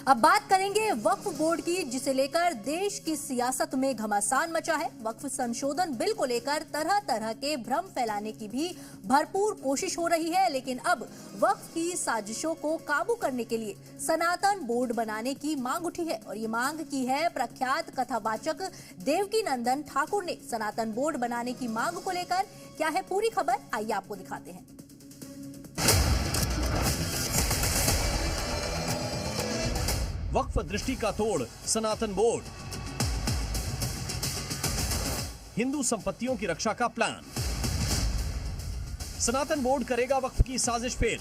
अब बात करेंगे वक्फ बोर्ड की, जिसे लेकर देश की सियासत में घमासान मचा है। वक्फ संशोधन बिल को लेकर तरह तरह के भ्रम फैलाने की भी भरपूर कोशिश हो रही है, लेकिन अब वक्फ की साजिशों को काबू करने के लिए सनातन बोर्ड बनाने की मांग उठी है और ये मांग की है प्रख्यात कथावाचक देवकीनंदन ठाकुर ने। सनातन बोर्ड बनाने की मांग को लेकर क्या है पूरी खबर, आइए आपको दिखाते हैं। वक्फ दृष्टि का तोड़ सनातन बोर्ड, हिंदू संपत्तियों की रक्षा का प्लान, सनातन बोर्ड करेगा वक्फ की साजिश फेल।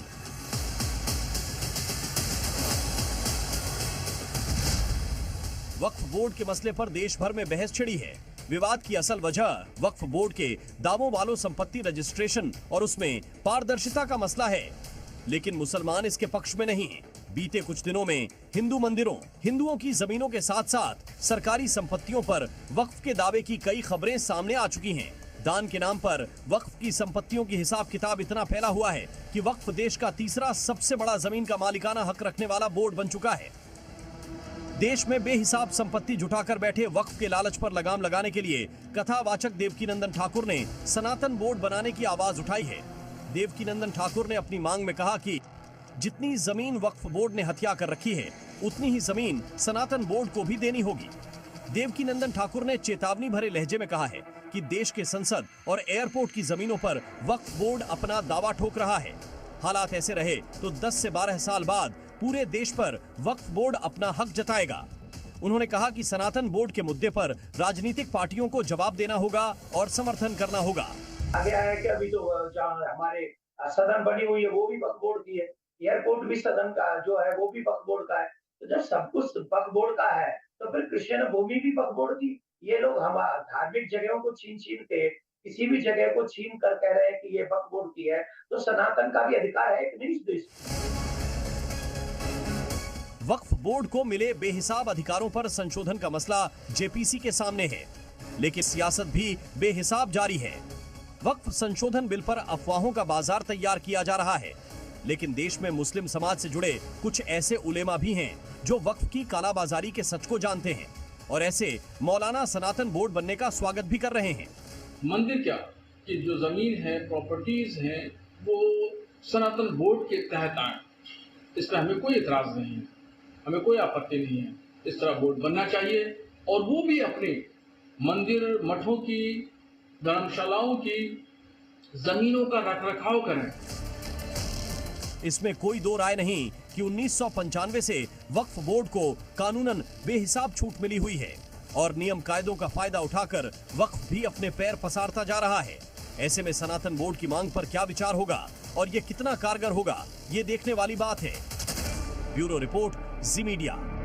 वक्फ बोर्ड के मसले पर देश भर में बहस छिड़ी है। विवाद की असल वजह वक्फ बोर्ड के दावों वालों संपत्ति रजिस्ट्रेशन और उसमें पारदर्शिता का मसला है, लेकिन मुसलमान इसके पक्ष में नहीं। बीते कुछ दिनों में हिंदू मंदिरों, हिंदुओं की जमीनों के साथ साथ सरकारी संपत्तियों पर वक्फ के दावे की कई खबरें सामने आ चुकी हैं। दान के नाम पर वक्फ की संपत्तियों की हिसाब किताब इतना फैला हुआ है कि वक्फ देश का तीसरा सबसे बड़ा जमीन का मालिकाना हक रखने वाला बोर्ड बन चुका है। देश में बेहिसाब संपत्ति जुटाकर बैठे वक्फ के लालच पर लगाम लगाने के लिए कथावाचक देवकीनंदन ठाकुर ने सनातन बोर्ड बनाने की आवाज उठाई है। देवकीनंदन ठाकुर ने अपनी मांग में कहा कि जितनी जमीन वक्फ बोर्ड ने हथिया कर रखी है, उतनी ही जमीन सनातन बोर्ड को भी देनी होगी। देवकीनंदन ठाकुर ने चेतावनी भरे लहजे में कहा है कि देश के संसद और एयरपोर्ट की जमीनों पर वक्फ बोर्ड अपना दावा ठोक रहा है। हालात ऐसे रहे तो 10 से 12 साल बाद पूरे देश पर वक्फ बोर्ड अपना हक जताएगा। उन्होंने कहा कि सनातन बोर्ड के मुद्दे पर राजनीतिक पार्टियों को जवाब देना होगा और समर्थन करना होगा। आगे आया कि अभी तो हमारे सदन बनी हुई है वो भी वक्फ बोर्ड की है, एयरपोर्ट भी सदन का जो है वो भी वक्फ बोर्ड का है। तो जब सब कुछ वक्फ बोर्ड का है तो फिर क्रिश्चियन भूमि भी वक्फ बोर्ड की। ये लोग हम धार्मिक जगहों को छीन के किसी भी जगह को छीन कर कह रहे हैं कि ये वक्फ बोर्ड की है, तो सनातन का भी अधिकार है कि नहीं इस देश। वक्फ बोर्ड को मिले बेहिसाब अधिकारों पर संशोधन का मसला जेपीसी के सामने है, लेकिन सियासत भी बेहिसाब जारी है। वक्फ संशोधन बिल पर अफवाहों का बाजार तैयार किया जा रहा है, लेकिन देश में मुस्लिम समाज से जुड़े कुछ ऐसे उलेमा भी हैं जो वक्फ की कालाबाजारी के सच को जानते हैं और ऐसे मौलाना सनातन बोर्ड बनने का स्वागत भी कर रहे हैं। मंदिर क्या कि जो जमीन है, प्रॉपर्टीज हैं, वो सनातन बोर्ड के तहत आए, इसमें हमें कोई इतराज नहीं है, हमें कोई आपत्ति नहीं है। इस तरह बोर्ड बनना चाहिए और वो भी अपने मंदिर, मठों की, धर्मशालाओं की जमीनों का रखरखाव करें। इसमें कोई दो राय नहीं कि 1995 से वक्फ बोर्ड को कानूनन बेहिसाब छूट मिली हुई है और नियम कायदों का फायदा उठाकर वक्फ भी अपने पैर पसारता जा रहा है। ऐसे में सनातन बोर्ड की मांग पर क्या विचार होगा और ये कितना कारगर होगा, ये देखने वाली बात है। ब्यूरो रिपोर्ट, जी मीडिया।